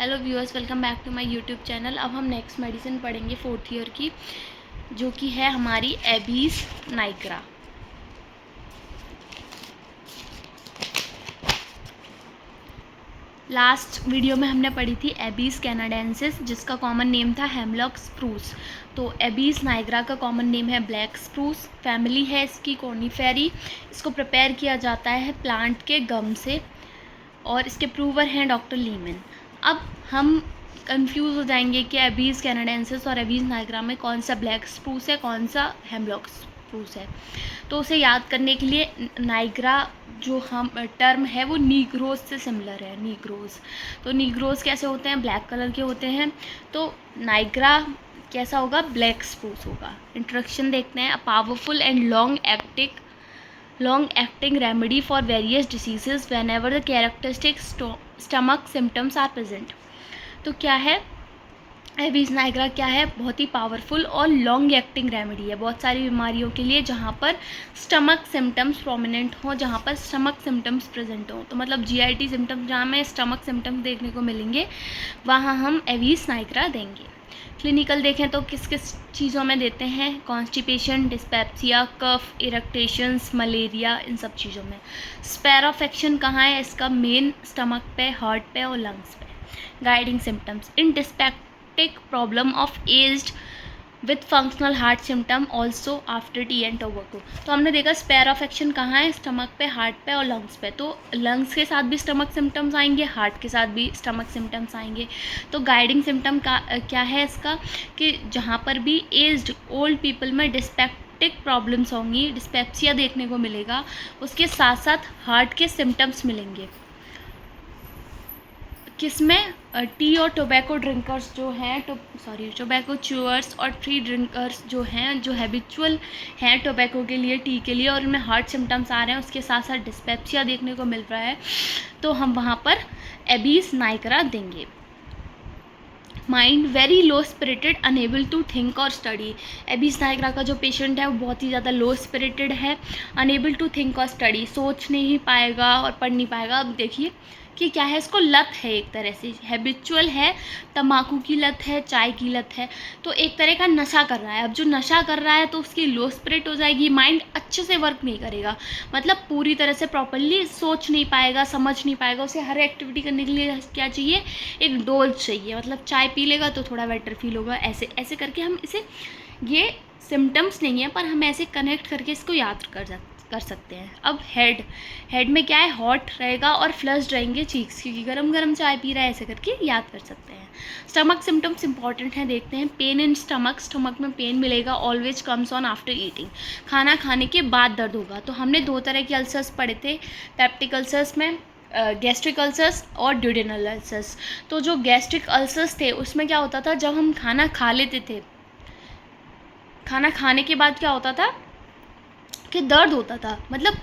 Hello viewers, welcome back to my YouTube channel. अब हम next medicine पढ़ेंगे 4th year की, जो कि है हमारी एबीज नाइग्रा। लास्ट वीडियो में हमने पढ़ी थी एबीज कैनाडेंसिस, जिसका कॉमन नेम था हेमलॉक स्प्रूस। तो एबीज नाइग्रा का कॉमन नेम है ब्लैक स्प्रूस। फैमिली है इसकी कॉनिफेरी। इसको प्रिपेयर किया जाता है प्लांट के गम से, और इसके प्रूवर हैं डॉक्टर लीमन। अब हम कंफ्यूज हो जाएंगे कि एबीज कैनाडेंसिस और एबीज नाइग्रा में कौन सा ब्लैक स्प्रूस है, कौन सा हेमलॉक स्प्रूस है। तो उसे याद करने के लिए नाइग्रा जो हम टर्म है वो नीग्रोज से सिमिलर है। नीग्रोज, तो नीग्रोज कैसे होते हैं? ब्लैक कलर के होते हैं। तो नाइग्रा कैसा होगा? ब्लैक स्प्रूस होगा। इंट्रोडक्शन देखते हैं। A powerful and long acting remedy for various diseases whenever the characteristic stomach symptoms are present। तो क्या है एबीज नाइग्रा? क्या है? बहुत ही पावरफुल और लॉन्ग एक्टिंग रेमेडी है बहुत सारी बीमारियों के लिए, जहाँ पर स्टमक सिम्टम्स प्रोमिनेंट हो, जहाँ पर स्टमक सिम्टम्स प्रेजेंट हो। तो मतलब जीआईटी सिम्टम्स, जहाँ हमें स्टमक सिम्टम्स देखने को मिलेंगे, वहाँ हम एबीज नाइग्रा देंगे। क्लिनिकल देखें तो किस किस चीज़ों में देते हैं? कॉन्स्टिपेशन, डिस्पेप्सिया, कफ, इरेक्टेशंस, मलेरिया, इन सब चीज़ों में। स्पेयर ऑफ एक्शन कहाँ है इसका? मेन स्टमक पे, हार्ट पे और लंग्स पे। Guiding symptoms in dyspeptic problem of aged with functional heart symptom also after T and tobacco. तो हमने देखा स्पेयर ऑफ एक्शन कहाँ है? स्टमक पे, हार्ट पे और लंग्स पे। तो लंग्स के साथ भी स्टमक सिम्टम्स आएंगे, हार्ट के साथ भी स्टमक सिम्टम्स आएंगे। तो गाइडिंग सिम्टम का क्या है इसका? कि जहाँ पर भी एज्ड ओल्ड पीपल में डिस्पेप्टिक प्रॉब्लम्स होंगी, डिस्पेप्सिया देखने को मिलेगा, उसके साथ साथ हार्ट के सिम्टम्स मिलेंगे। किसमें? टी और टोबैको ड्रिंकर्स जो हैं, टोबैको च्यूअर्स और टी ड्रिंकर्स जो हैं, जो हैबिचुअल हैं टोबैको के लिए, टी के लिए, और उनमें हार्ट सिम्टम्स आ रहे हैं, उसके साथ साथ डिस्पेप्सिया देखने को मिल रहा है, तो हम वहाँ पर एबीज नाइग्रा देंगे। Mind very low spirited, unable to think और स्टडी। एबीज नाइग्रा का जो पेशेंट है वो बहुत ही ज़्यादा लो स्पिरिटेड है, अनेबल टू थिंक और स्टडी, सोच नहीं पाएगा और पढ़ नहीं पाएगा। अब देखिए कि क्या है, इसको लत है, एक तरह से हैबिचुअल है, तम्बाकू की लत है, चाय की लत है, तो एक तरह का नशा कर रहा है। अब जो नशा कर रहा है तो उसकी लो स्पिरिट हो जाएगी, माइंड अच्छे से वर्क नहीं करेगा, मतलब पूरी तरह से प्रॉपरली सोच नहीं पाएगा, समझ नहीं पाएगा। उसे हर एक्टिविटी करने के लिए क्या चाहिए? एक डोज चाहिए। मतलब चाय पी लेगा तो थोड़ा बेटर फील होगा, ऐसे ऐसे करके हम इसे, ये सिम्टम्स नहीं है पर हम ऐसे कनेक्ट करके इसको याद कर सकते हैं। अब हेड में क्या है? हॉट रहेगा और फ्लश्ड रहेंगे चीक्स, क्योंकि गरम गरम चाय पी रहा है, ऐसे करके याद कर सकते हैं। स्टमक सिम्टम्स इंपॉर्टेंट हैं, देखते हैं। पेन इन स्टमक में पेन मिलेगा, always comes on after eating, खाना खाने के बाद दर्द होगा। तो हमने दो तरह के अल्सर्स पढ़े थे पेप्टिक अल्सर्स में, गैस्ट्रिक अल्सर्स और ड्यूडेनल अल्सर्स। तो जो गैस्ट्रिक अल्सर्स थे उसमें क्या होता था, जब हम खाना खा लेते थे, खाना खाने के बाद क्या होता था कि दर्द होता था। मतलब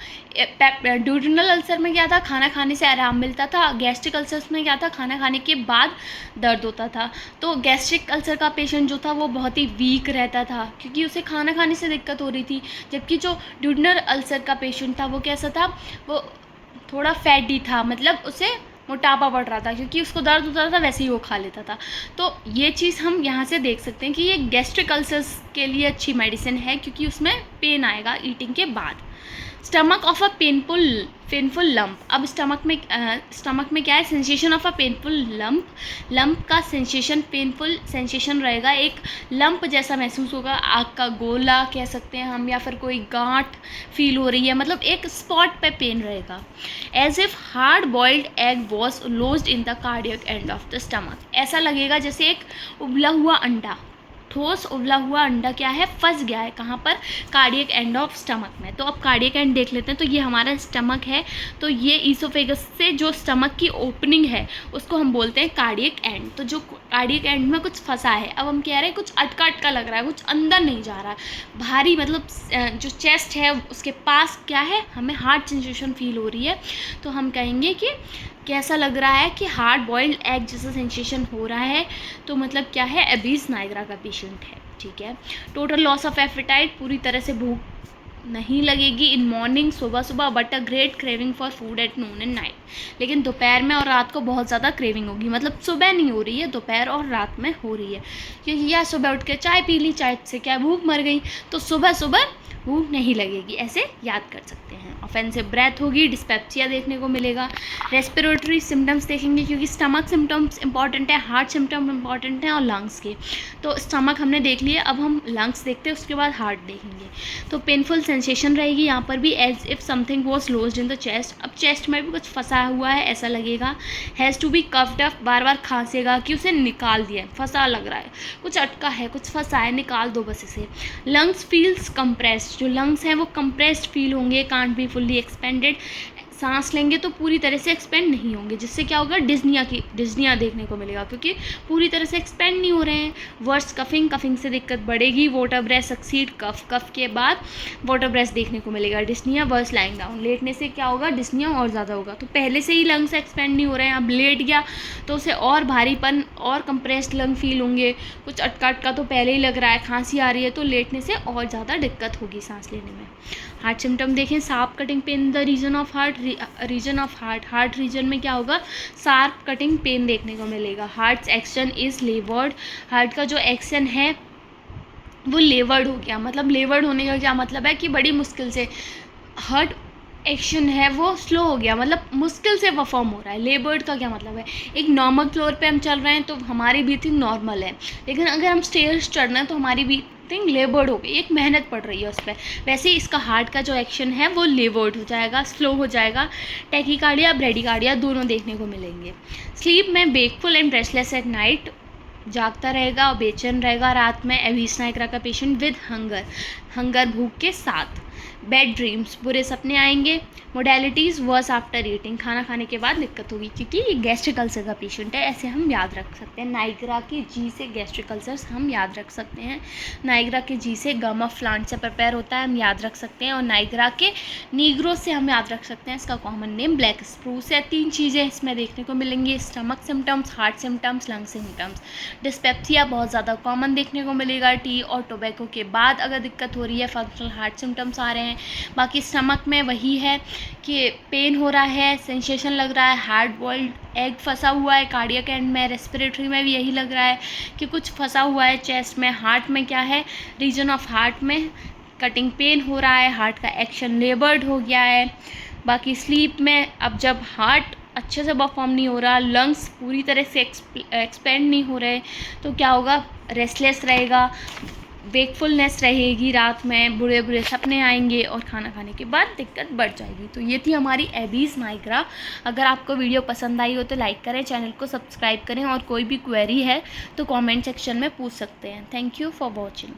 ड्यूडेनल अल्सर में क्या था? खाना खाने से आराम मिलता था। गैस्ट्रिक अल्सर्स में क्या था? खाना खाने के बाद दर्द होता था। तो गैस्ट्रिक अल्सर का पेशेंट जो था वो बहुत ही वीक रहता था, क्योंकि उसे खाना खाने से दिक्कत हो रही थी। जबकि जो ड्यूडेनल अल्सर का पेशेंट था वो कैसा था? वो थोड़ा फैटी था, मतलब उसे मोटापा बढ़ रहा था, क्योंकि उसको दर्द होता था, वैसे ही वो खा लेता था। तो ये चीज़ हम यहाँ से देख सकते हैं कि ये गैस्ट्रिक अल्सर्स के लिए अच्छी मेडिसिन है, क्योंकि उसमें पेन आएगा ईटिंग के बाद। Stomach of a painful lump. अब स्टमक में क्या है? Sensation of a painful lump का सेंसेशन, पेनफुल सेंसेशन रहेगा, एक लंप जैसा महसूस होगा, आग का गोला कह सकते हैं हम, या फिर कोई गांठ फील हो रही है, मतलब एक स्पॉट पे पेन रहेगा। As if hard boiled egg was lodged in the cardiac end of the stomach. ऐसा लगेगा जैसे एक उबला हुआ अंडा, ठोस उबला हुआ अंडा क्या है? फंस गया है। कहाँ पर? कार्डियक एंड ऑफ स्टमक में। तो अब कार्डियक एंड देख लेते हैं। तो ये हमारा स्टमक है, तो ये ईसोफेगस से जो स्टमक की ओपनिंग है उसको हम बोलते हैं कार्डियक एंड। तो जो कार्डियक एंड में कुछ फंसा है, अब हम कह रहे हैं कुछ अटका अटका लग रहा है, कुछ अंदर नहीं जा रहा है, भारी, मतलब जो चेस्ट है उसके पास क्या है? हमें हार्ट सेंसेशन फील हो रही है, तो हम कहेंगे कि कैसा लग रहा है? कि हार्ड बॉइल्ड एग जैसा सेंसेशन हो रहा है। तो मतलब क्या है? एबीज नाइग्रा का पेशेंट है, ठीक है। टोटल लॉस ऑफ एपेटाइट, पूरी तरह से भूख नहीं लगेगी इन मॉर्निंग, सुबह सुबह, but a great craving for food at noon and night. लेकिन दोपहर में और रात को बहुत ज़्यादा क्रेविंग होगी, मतलब सुबह नहीं हो रही है, दोपहर और रात में हो रही है। क्योंकि या सुबह उठ के चाय पी ली, चाय से क्या भूख मर गई, तो सुबह सुबह भूख नहीं लगेगी, ऐसे याद कर सकते हैं। ऑफेंसिव ब्रेथ होगी, डिस्पेप्सिया देखने को मिलेगा, रेस्पिरेटरी सिम्टम्स देखेंगे, क्योंकि स्टमक सिम्टम्स इंपॉर्टेंट है, हार्ट सिम्टम इंपॉर्टेंट है और लंग्स के। तो स्टमक हमने देख लिया, अब हम लंग्स देखते हैं, उसके बाद हार्ट देखेंगे। तो पेनफुल सेंसेशन रहेगी यहाँ पर भी, as if something was lodged in the chest. अब चेस्ट में भी कुछ फंसा हुआ है ऐसा लगेगा। Has to be coughed up, बार बार खांसेगा कि उसे निकाल दिया है, फंसा लग रहा है, कुछ अटका है, कुछ फंसा है, निकाल दो बस इसे। लंग्स फील्स कंप्रेस्ड, जो लंग्स हैं वो कंप्रेस्ड फील होंगे, कांट बी फुल्ली एक्सपेंडेड। सांस लेंगे तो पूरी तरह से एक्सपेंड नहीं होंगे, जिससे क्या होगा, डिस्निया देखने को मिलेगा, क्योंकि पूरी तरह से एक्सपेंड नहीं हो रहे हैं। वर्स कफिंग, कफिंग से दिक्कत बढ़ेगी। वाटर ब्रेथ सक्सीड कफ, कफ के बाद वाटर ब्रेथ देखने को मिलेगा। डिस्निया, वर्स लाइंग डाउन, लेटने से क्या होगा, डिस्निया और ज़्यादा होगा। तो पहले से ही लंग्स एक्सपेंड नहीं हो रहे हैं, अब लेट गया तो उसे और भारीपन और कंप्रेस्ड लंग फील होंगे, कुछ अटका अटका तो पहले ही लग रहा है, खांसी आ रही है, तो लेटने से और ज़्यादा दिक्कत होगी सांस लेने में। हार्ट सिम्टम देखें, sharp cutting pain in the region of heart, heart region में क्या होगा, शार्प कटिंग पेन देखने को मिलेगा। Heart action is laboured, heart का जो एक्शन है वो लेवर्ड हो गया। मतलब लेवर्ड होने का क्या मतलब है कि बड़ी मुश्किल से हार्ट एक्शन है वो स्लो हो गया, मतलब मुश्किल से परफॉर्म हो रहा है। लेबर्ड का क्या मतलब है, एक नॉर्मल फ्लोर पे हम चल रहे हैं तो हमारी ब्रीथिंग नॉर्मल है, लेकिन अगर हम स्टेयर्स चढ़ रहे हैं तो हमारी ब्रीथिंग लेबर्ड हो गई, एक मेहनत पड़ रही है उस पर। वैसे ही इसका हार्ट का जो एक्शन है वो लेबर्ड हो जाएगा, स्लो हो जाएगा। टैकीकार्डिया, ब्रेडिकार्डिया दोनों देखने को मिलेंगे। स्लीप में wakeful and restless at night, जागता रहेगा और बेचैन रहेगा रात में। एविस नाइग्रा का पेशेंट विद हंगर भूख के साथ। बैड ड्रीम्स, बुरे सपने आएंगे। मोडेलिटीज़, वर्स आफ्टर ईटिंग, खाना खाने के बाद दिक्कत होगी, क्योंकि ये गैस्ट्रिक अल्सर का पेशेंट है, ऐसे हम याद रख सकते हैं। नाइग्रा की जी से गैस्ट्रिक अल्सर्स हम याद रख सकते हैं। नाइग्रा के जी से गम ऑफ प्लांट से प्रिपेयर होता है, हम याद रख सकते हैं। और नाइग्रा के नीग्रो से हम याद रख सकते हैं, इसका कॉमन नेम ब्लैक स्प्रूस है। 3 चीज़ें इसमें देखने को मिलेंगी, stomach symptoms, heart symptoms, lung symptoms. Dyspepsia बहुत ज़्यादा कॉमन देखने को मिलेगा टी और टोबैको के बाद अगर दिक्कत हो रही है, फंक्शनल हार्ट सिम्टम्स आ रहे हैं। बाकी स्टमक में वही है कि पेन हो रहा है, सेंसेशन लग रहा है, हार्ड बॉइल्ड एग फंसा हुआ है कार्डियक एंड में। रेस्पिरेटरी में भी यही लग रहा है कि कुछ फंसा हुआ है चेस्ट में। हार्ट में क्या है, रीजन ऑफ हार्ट में कटिंग पेन हो रहा है, हार्ट का एक्शन लेबर्ड हो गया है। बाकी स्लीप में अब जब हार्ट अच्छे से परफॉर्म नहीं हो रहा, लंग्स पूरी तरह से एक्सपेंड नहीं हो रहे, तो क्या होगा, रेस्टलेस रहेगा, वेकफुलनेस रहेगी, रात में बुरे बुरे सपने आएंगे और खाना खाने के बाद दिक्कत बढ़ जाएगी। तो ये थी हमारी एबीज नाइग्रा। अगर आपको वीडियो पसंद आई हो तो लाइक करें, चैनल को सब्सक्राइब करें, और कोई भी क्वेरी है तो कमेंट सेक्शन में पूछ सकते हैं। Thank you for watching.